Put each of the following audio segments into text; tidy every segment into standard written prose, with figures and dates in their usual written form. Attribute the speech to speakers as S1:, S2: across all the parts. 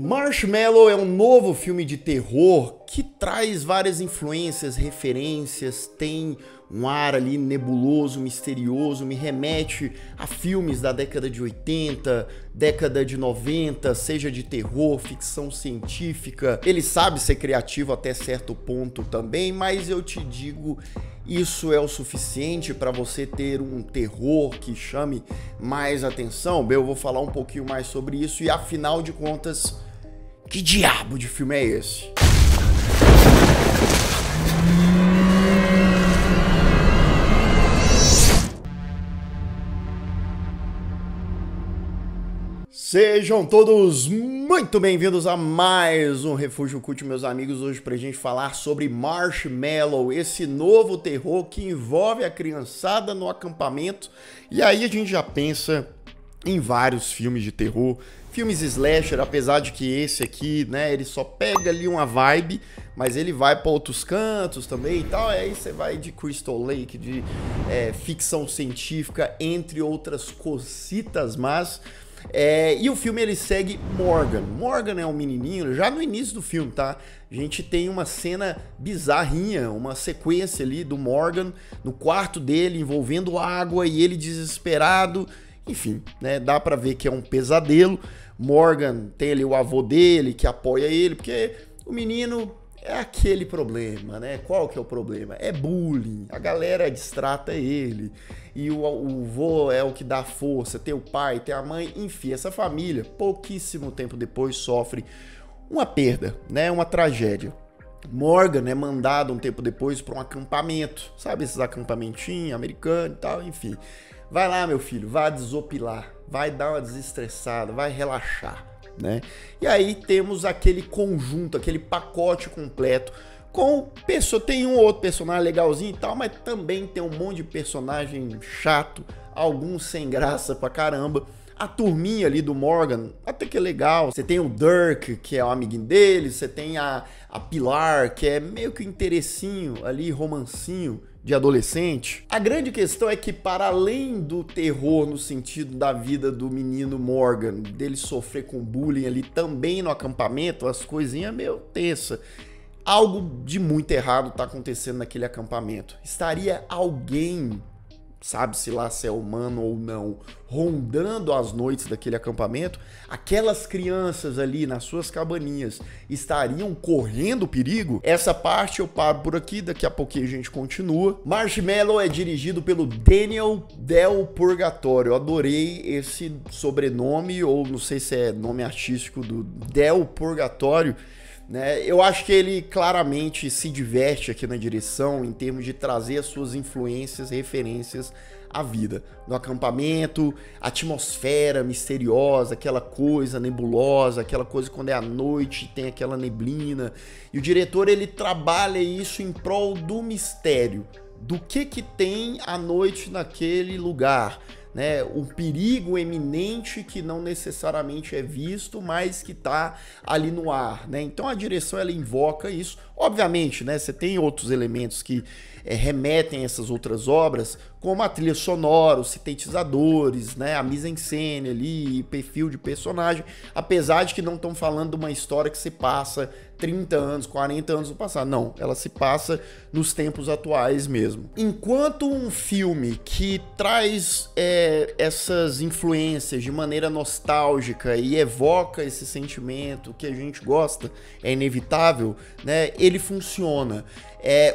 S1: Marshmallow é um novo filme de terror que traz várias influências, referências, tem um ar ali nebuloso, misterioso, me remete a filmes da década de 80, década de 90, seja de terror, ficção científica. Ele sabe ser criativo até certo ponto também, mas eu te digo, isso é o suficiente para você ter um terror que chame mais atenção? Eu vou falar um pouquinho mais sobre isso e, afinal de contas, que diabo de filme é esse? Sejam todos muito bem-vindos a mais um Refúgio Cult, meus amigos. Hoje pra gente falar sobre Marshmallow, esse novo terror que envolve a criançada no acampamento. E aí a gente já pensa em vários filmes de terror, filmes slasher, apesar de que esse aqui, né, ele só pega ali uma vibe, mas ele vai para outros cantos também e tal. Aí você vai de Crystal Lake, de ficção científica, entre outras cositas, mas... e o filme ele segue Morgan. Morgan é um menininho, já no início do filme, tá? A gente tem uma cena bizarrinha, uma sequência ali do Morgan no quarto dele, envolvendo água e ele desesperado. Enfim, né? Dá pra ver que é um pesadelo. Morgan tem ali o avô dele que apoia ele, porque o menino é aquele problema, né? Qual que é o problema? É bullying, a galera distrata ele, e o vô é o que dá força, tem o pai, tem a mãe, enfim, essa família, pouquíssimo tempo depois, sofre uma perda, né? Uma tragédia. Morgan é mandado um tempo depois para um acampamento, sabe esses acampamentinhos americanos e tal, enfim. Vai lá, meu filho, vai desopilar, vai dar uma desestressada, vai relaxar, né? E aí temos aquele conjunto, aquele pacote completo com pessoa, tem um ou outro personagem legalzinho e tal, mas também tem um monte de personagem chato, alguns sem graça pra caramba. A turminha ali do Morgan, até que é legal. Você tem o Dirk, que é o amiguinho dele, você tem a Pilar, que é meio que um interessinho ali, romancinho de adolescente. A grande questão é que, para além do terror no sentido da vida do menino Morgan, dele sofrer com bullying ali também no acampamento, as coisinhas meio tensa. Algo de muito errado tá acontecendo naquele acampamento. Estaria alguém, sabe-se lá se é humano ou não, rondando as noites daquele acampamento? Aquelas crianças ali nas suas cabaninhas estariam correndo perigo? Essa parte eu paro por aqui, daqui a pouquinho a gente continua. Marshmallow é dirigido pelo Daniel Del Purgatorio. Eu adorei esse sobrenome, ou não sei se é nome artístico do Del Purgatorio, né? Eu acho que ele claramente se diverte aqui na direção em termos de trazer as suas influências, referências à vida. No acampamento, atmosfera misteriosa, aquela coisa nebulosa, aquela coisa quando é à noite, tem aquela neblina. E o diretor ele trabalha isso em prol do mistério, do que tem à noite naquele lugar, né? Um perigo eminente que não necessariamente é visto, mas que tá ali no ar, né? Então a direção ela invoca isso. Obviamente, né? Você tem outros elementos que remetem a essas outras obras, como a trilha sonora, os sintetizadores, né? A mise-en-scène ali, perfil de personagem, apesar de que não estão falando de uma história que se passa 30 anos, 40 anos no passado. Não, ela se passa nos tempos atuais mesmo. Enquanto um filme que traz essas influências de maneira nostálgica e evoca esse sentimento que a gente gosta, é inevitável, né? Ele funciona.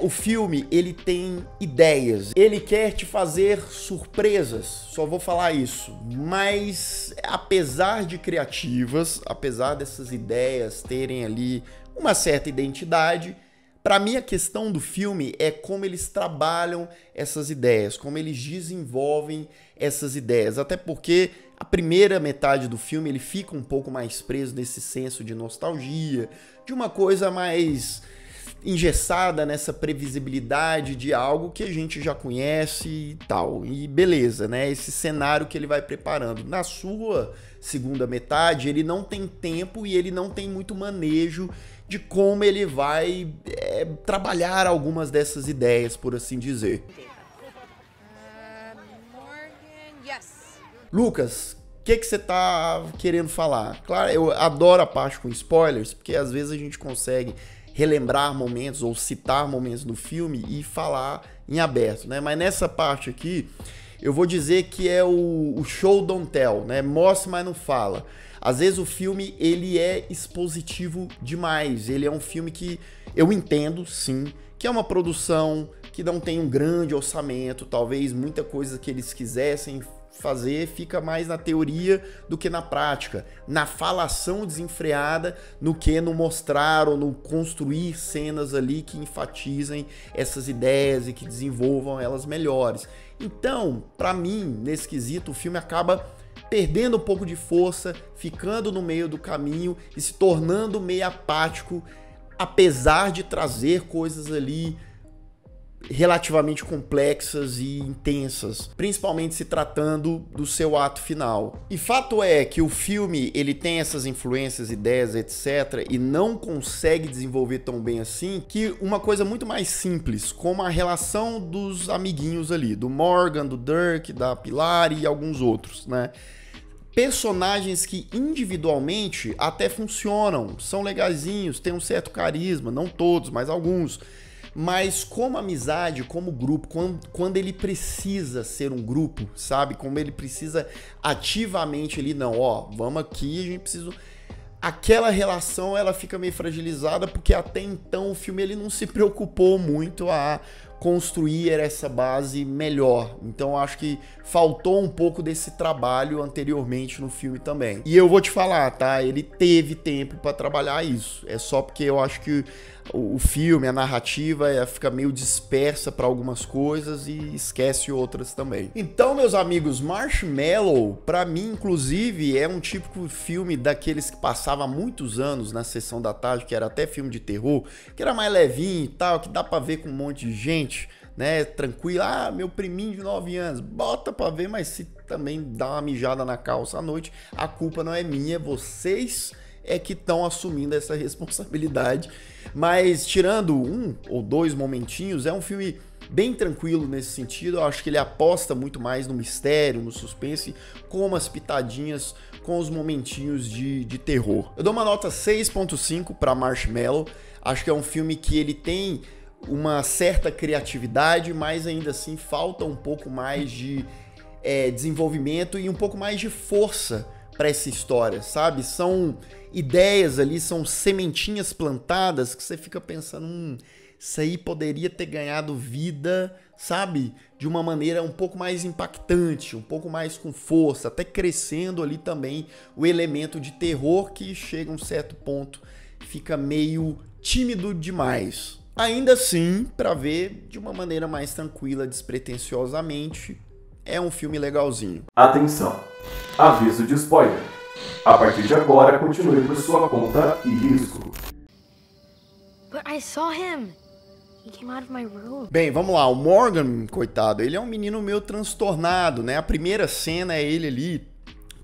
S1: O filme, ele tem ideias, ele quer te fazer surpresas, só vou falar isso, mas apesar de criativas, apesar dessas ideias terem ali uma certa identidade, para mim a questão do filme é como eles trabalham essas ideias, como eles desenvolvem essas ideias, até porque a primeira metade do filme ele fica um pouco mais preso nesse senso de nostalgia, de uma coisa mais engessada nessa previsibilidade de algo que a gente já conhece e tal, e beleza, né? Esse cenário que ele vai preparando. Na sua segunda metade, ele não tem tempo e ele não tem muito manejo de como ele vai trabalhar algumas dessas ideias, por assim dizer. Lucas, que você tá querendo falar? Claro, eu adoro a parte com spoilers, porque às vezes a gente consegue relembrar momentos ou citar momentos do filme e falar em aberto, né? Mas nessa parte aqui, eu vou dizer que é o show don't tell, né? Mostra, mas não fala. Às vezes o filme, ele é expositivo demais. Ele é um filme que eu entendo, sim, que é uma produção que não tem um grande orçamento, talvez muita coisa que eles quisessem fazer fica mais na teoria do que na prática, na falação desenfreada, no que no mostrar ou no construir cenas ali que enfatizem essas ideias e que desenvolvam elas melhores. Então, para mim, nesse quesito, o filme acaba perdendo um pouco de força, ficando no meio do caminho e se tornando meio apático, apesar de trazer coisas ali relativamente complexas e intensas, principalmente se tratando do seu ato final. E fato é que o filme, ele tem essas influências, ideias, etc, e não consegue desenvolver tão bem assim, que uma coisa muito mais simples, como a relação dos amiguinhos ali, do Morgan, do Dirk, da Pilar e alguns outros, né? Personagens que individualmente até funcionam, são legaisinhos, têm um certo carisma, não todos, mas alguns. Mas como amizade, como grupo, quando ele precisa ser um grupo, sabe? Como ele precisa ativamente ali, não, ó, vamos aqui, a gente precisa... Aquela relação, ela fica meio fragilizada, porque até então o filme ele não se preocupou muito a construir essa base melhor. Então eu acho que faltou um pouco desse trabalho anteriormente no filme também. E eu vou te falar, tá? Ele teve tempo para trabalhar isso. É só porque eu acho que o filme, a narrativa fica meio dispersa para algumas coisas e esquece outras também. Então, meus amigos, Marshmallow, para mim, inclusive, é um típico filme daqueles que passava há muitos anos na sessão da tarde, que era até filme de terror, que era mais levinho e tal, que dá para ver com um monte de gente, né, tranquilo. Ah, meu priminho de 9 anos, bota pra ver, mas se também dá uma mijada na calça à noite, a culpa não é minha, vocês é que estão assumindo essa responsabilidade. Mas tirando um ou dois momentinhos, é um filme bem tranquilo nesse sentido. Eu acho que ele aposta muito mais no mistério, no suspense, com umas pitadinhas, com os momentinhos de terror. Eu dou uma nota 6.5 para Marshmallow. Acho que é um filme que ele tem uma certa criatividade, mas ainda assim falta um pouco mais de desenvolvimento e um pouco mais de força para essa história, sabe? São ideias ali, são sementinhas plantadas que você fica pensando, isso aí poderia ter ganhado vida, sabe? De uma maneira um pouco mais impactante, um pouco mais com força, até crescendo ali também o elemento de terror que chega a um certo ponto, fica meio tímido demais. Ainda assim, para ver de uma maneira mais tranquila, despretensiosamente, é um filme legalzinho.
S2: Atenção! Aviso de spoiler. A partir de agora, continue por sua conta e risco.
S3: But I saw him. He came out of my room.
S1: Bem, vamos lá. O Morgan, coitado, ele é um menino meio transtornado, né? A primeira cena é ele ali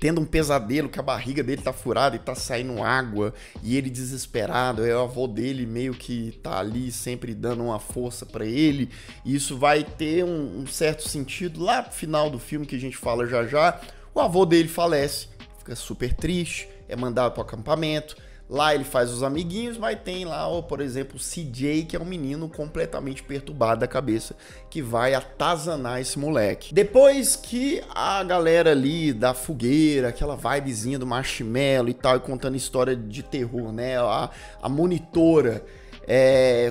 S1: tendo um pesadelo, que a barriga dele tá furada e tá saindo água, e ele desesperado, é o avô dele meio que tá ali sempre dando uma força pra ele, e isso vai ter um certo sentido lá pro final do filme, que a gente fala já já. O avô dele falece, fica super triste, é mandado pro acampamento, lá ele faz os amiguinhos, mas tem lá, por exemplo, o CJ, que é um menino completamente perturbado da cabeça, que vai atazanar esse moleque. Depois que a galera ali da fogueira, aquela vibezinha do marshmallow e tal, e contando história de terror, né? A monitora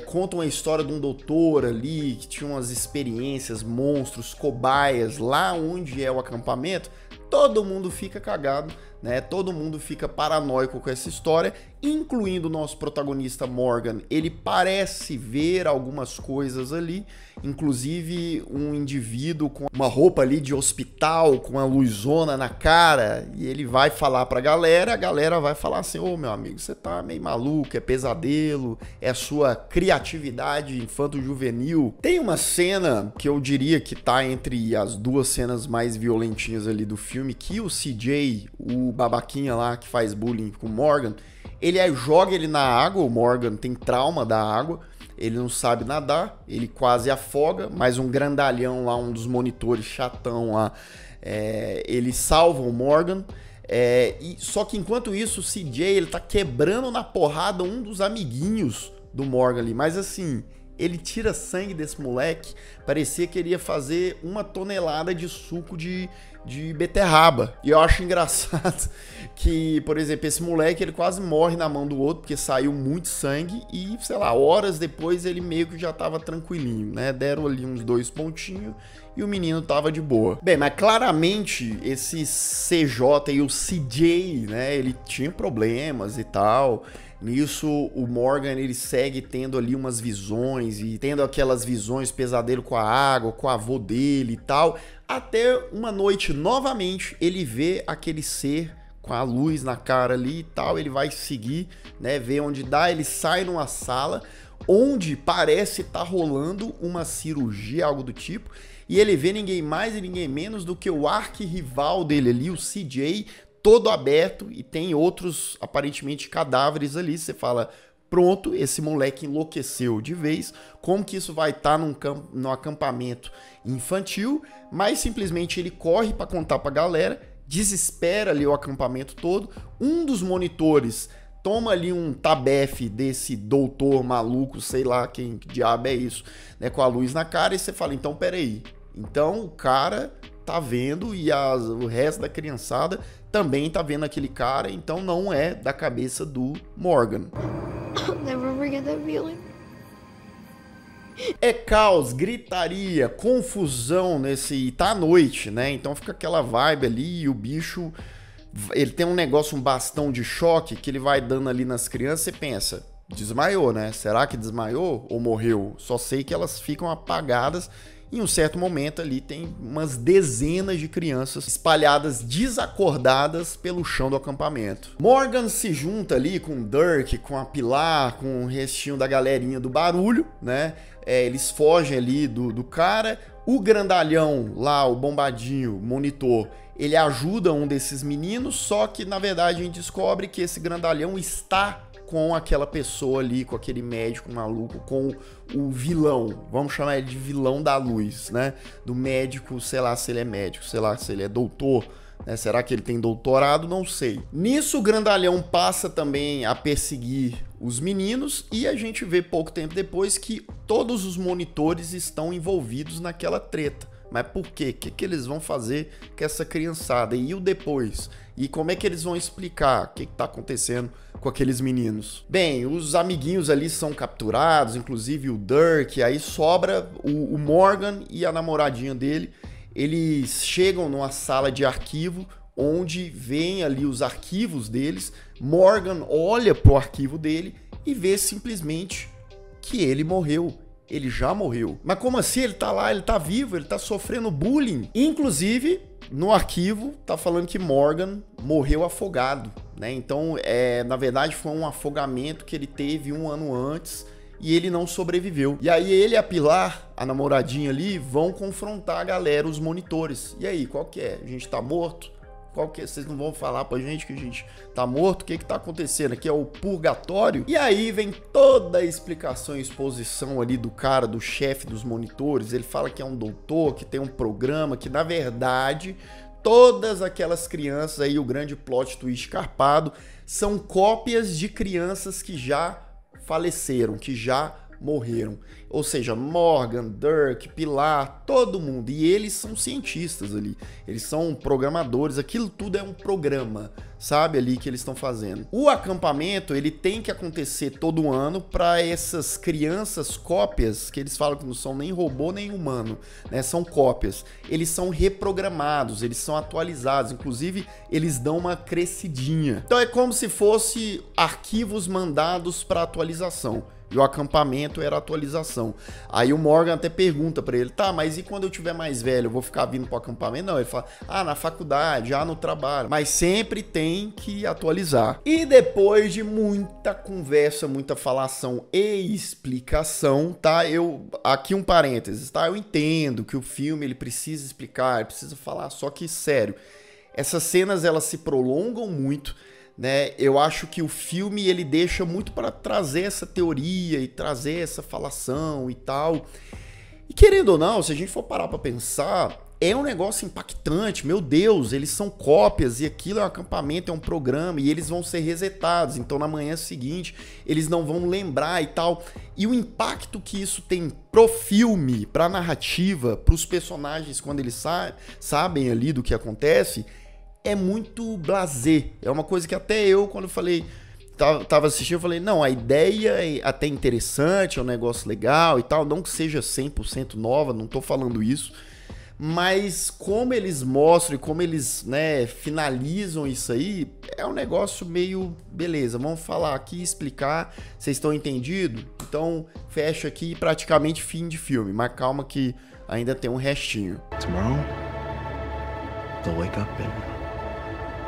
S1: conta uma história de um doutor ali, que tinha umas experiências, monstros, cobaias, lá onde é o acampamento. Todo mundo fica cagado, né? Todo mundo fica paranoico com essa história, incluindo o nosso protagonista Morgan. Ele parece ver algumas coisas ali, inclusive um indivíduo com uma roupa ali de hospital, com uma luzona na cara, e ele vai falar pra galera, a galera vai falar assim: ô meu amigo, você tá meio maluco, é pesadelo, é a sua criatividade infanto-juvenil. Tem uma cena que eu diria que tá entre as duas cenas mais violentinhas ali do filme, que o CJ, o babaquinha lá que faz bullying com o Morgan, ele joga ele na água. O Morgan tem trauma da água, ele não sabe nadar, ele quase afoga, mas um grandalhão lá, um dos monitores chatão lá, ele salva o Morgan. Só que enquanto isso, o CJ, ele tá quebrando na porrada um dos amiguinhos do Morgan ali. Mas assim, ele tira sangue desse moleque, parecia que ele ia fazer 1 tonelada de suco de beterraba. E eu acho engraçado que, por exemplo, esse moleque, ele quase morre na mão do outro, porque saiu muito sangue e, sei lá, horas depois ele meio que já tava tranquilinho, né? Deram ali uns 2 pontinhos e o menino tava de boa. Bem, mas claramente esse CJ e o CJ, né, ele tinha problemas e tal. Nisso, o Morgan, ele segue tendo ali umas visões e tendo aquelas visões, pesadelo com a água, com o avô dele e tal. Até uma noite, novamente, ele vê aquele ser com a luz na cara ali e tal. Ele vai seguir, né, ver onde dá. Ele sai numa sala onde parece estar rolando uma cirurgia, algo do tipo. E ele vê ninguém mais e ninguém menos do que o arquirrival dele ali, o CJ, todo aberto, e tem outros, aparentemente, cadáveres ali. Você fala, pronto, esse moleque enlouqueceu de vez. Como que isso vai estar num acampamento infantil? Mas simplesmente ele corre para contar pra galera, desespera ali o acampamento todo. Um dos monitores toma ali um tabefe desse doutor maluco, sei lá que diabo é isso, né, com a luz na cara, e você fala, então peraí. Então o cara tá vendo e o resto da criançada também tá vendo aquele cara, então não é da cabeça do Morgan.
S3: Never forget that feeling.
S1: É caos, gritaria, confusão nesse... Tá à noite, né? Então fica aquela vibe ali e o bicho... Ele tem um negócio, um bastão de choque que ele vai dando ali nas crianças. Você pensa, desmaiou, né? Será que desmaiou ou morreu? Só sei que elas ficam apagadas. Em um certo momento ali tem umas dezenas de crianças espalhadas, desacordadas pelo chão do acampamento. Morgan se junta ali com o Dirk, com a Pilar, com o restinho da galerinha do barulho, né? Eles fogem ali do cara. O grandalhão lá, o bombadinho, monitor, ele ajuda um desses meninos, só que na verdade a gente descobre que esse grandalhão está com aquela pessoa ali, com aquele médico maluco, com o vilão, vamos chamar ele de vilão da luz, né? Do médico, sei lá se ele é médico, sei lá se ele é doutor, né? Será que ele tem doutorado? Não sei. Nisso o grandalhão passa também a perseguir os meninos e a gente vê pouco tempo depois que todos os monitores estão envolvidos naquela treta. Mas por quê? O que eles vão fazer com essa criançada? E o depois? E como é que eles vão explicar o que está acontecendo com aqueles meninos? Bem, os amiguinhos ali são capturados, inclusive o Dirk, aí sobra o Morgan e a namoradinha dele. Eles chegam numa sala de arquivo, onde vem ali os arquivos deles. Morgan olha pro arquivo dele e vê simplesmente que ele morreu. Ele já morreu. Mas como assim? Ele tá lá, ele tá vivo, ele tá sofrendo bullying. Inclusive, no arquivo, tá falando que Morgan morreu afogado, né? Então, na verdade, foi um afogamento que ele teve 1 ano antes e ele não sobreviveu. E aí ele e a Pilar, a namoradinha ali, vão confrontar a galera, os monitores. E aí, qual que é? A gente tá morto? Qual que é? Vocês não vão falar pra gente que a gente tá morto? O que que tá acontecendo? Aqui é o purgatório? E aí vem toda a explicação e exposição ali do cara, do chefe dos monitores. Ele fala que é um doutor, que tem um programa, que na verdade todas aquelas crianças aí, o grande plot twist carpado, são cópias de crianças que já faleceram, que já morreram. Ou seja, Morgan, Dirk, Pilar, todo mundo. E eles são cientistas ali. Eles são programadores. Aquilo tudo é um programa, sabe, ali que eles estão fazendo. O acampamento, ele tem que acontecer todo ano para essas crianças cópias, que eles falam que não são nem robô nem humano, né? São cópias. Eles são reprogramados, eles são atualizados. Inclusive, eles dão uma crescidinha. Então é como se fosse arquivos mandados para atualização. E o acampamento era a atualização. Aí o Morgan até pergunta pra ele, tá, mas e quando eu tiver mais velho, eu vou ficar vindo pro acampamento? Não, ele fala, na faculdade, no trabalho. Mas sempre tem que atualizar. E depois de muita conversa, muita falação e explicação, tá? Aqui um parênteses, tá? Eu entendo que o filme, ele precisa explicar, ele precisa falar, só que, sério, essas cenas, elas se prolongam muito, né? Eu acho que o filme ele deixa muito para trazer essa teoria e trazer essa falação e tal. E querendo ou não, se a gente for parar para pensar, é um negócio impactante, meu Deus, eles são cópias e aquilo é um acampamento, é um programa e eles vão ser resetados, então na manhã seguinte eles não vão lembrar e tal. E o impacto que isso tem pro filme, pra narrativa, pros personagens quando eles sabem ali do que acontece, é muito blasé. É uma coisa que até eu, quando eu falei, tava assistindo, eu falei, não, a ideia é até interessante, é um negócio legal e tal, não que seja 100% nova, não tô falando isso, mas como eles mostram e como eles, né, finalizam isso aí, é um negócio meio, beleza, vamos falar aqui, explicar, vocês estão entendidos? Então fecha aqui, praticamente fim de filme, mas calma que ainda tem um restinho.
S4: Tomorrow, they'll wake up and...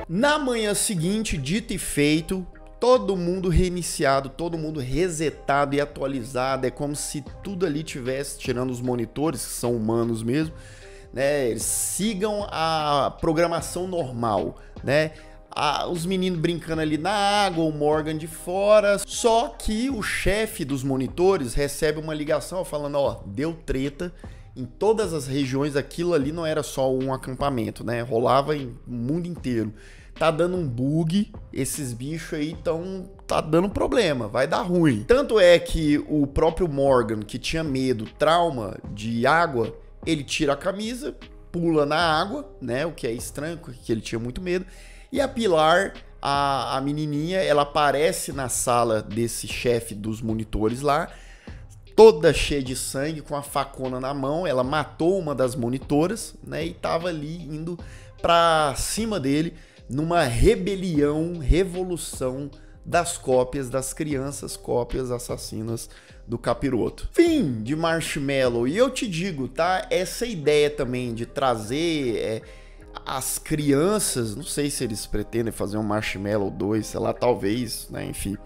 S1: Na manhã seguinte, dito e feito, todo mundo reiniciado, todo mundo resetado e atualizado, é como se tudo ali tivesse, tirando os monitores, que são humanos mesmo, né, eles sigam a programação normal, né? Os meninos brincando ali na água, o Morgan de fora. Só que o chefe dos monitores recebe uma ligação falando, ó, deu treta em todas as regiões, aquilo ali não era só um acampamento, né? Rolava em o mundo inteiro. Tá dando um bug, esses bichos aí tá dando problema, vai dar ruim. Tanto é que o próprio Morgan, que tinha medo, trauma de água, ele tira a camisa, pula na água, né? O que é estranho, porque ele tinha muito medo. E a Pilar, a menininha, ela aparece na sala desse chefe dos monitores lá, toda cheia de sangue, com a facona na mão. Ela matou uma das monitoras, né? E tava ali indo pra cima dele numa rebelião, revolução das cópias, das crianças cópias assassinas do capiroto. Fim de Marshmallow. E eu te digo, tá? Essa ideia também de trazer as crianças, não sei se eles pretendem fazer um Marshmallow 2, sei lá, talvez, né? Enfim.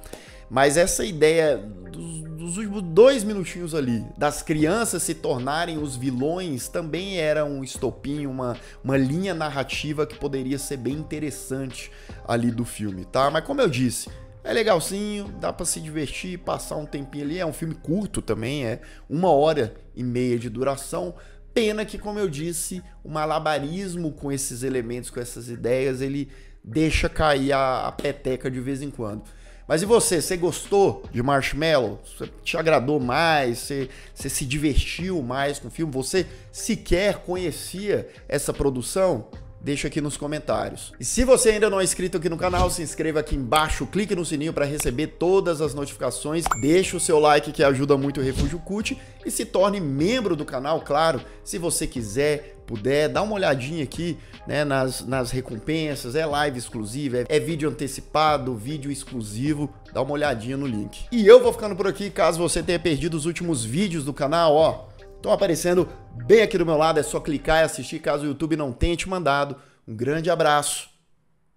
S1: Mas essa ideia dos últimos 2 minutinhos ali, das crianças se tornarem os vilões, também era um estopim, uma linha narrativa que poderia ser bem interessante ali do filme, tá? Mas como eu disse, é legalzinho, dá pra se divertir, passar um tempinho ali. É um filme curto também, é 1h30 de duração. Pena que, como eu disse, o malabarismo com esses elementos, com essas ideias, ele deixa cair a peteca de vez em quando. Mas e você gostou de Marshmallow? Você te agradou mais? Você se divertiu mais com o filme? Você sequer conhecia essa produção? Deixa aqui nos comentários. E se você ainda não é inscrito aqui no canal, se inscreva aqui embaixo, clique no sininho para receber todas as notificações, deixa o seu like que ajuda muito o Refúgio Cult e se torne membro do canal, claro, se você quiser, puder, dá uma olhadinha aqui, né, nas recompensas, é live exclusiva, é vídeo antecipado, vídeo exclusivo, dá uma olhadinha no link. E eu vou ficando por aqui, caso você tenha perdido os últimos vídeos do canal, ó, estão aparecendo bem aqui do meu lado, é só clicar e assistir caso o YouTube não tenha te mandado. Um grande abraço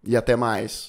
S1: e até mais.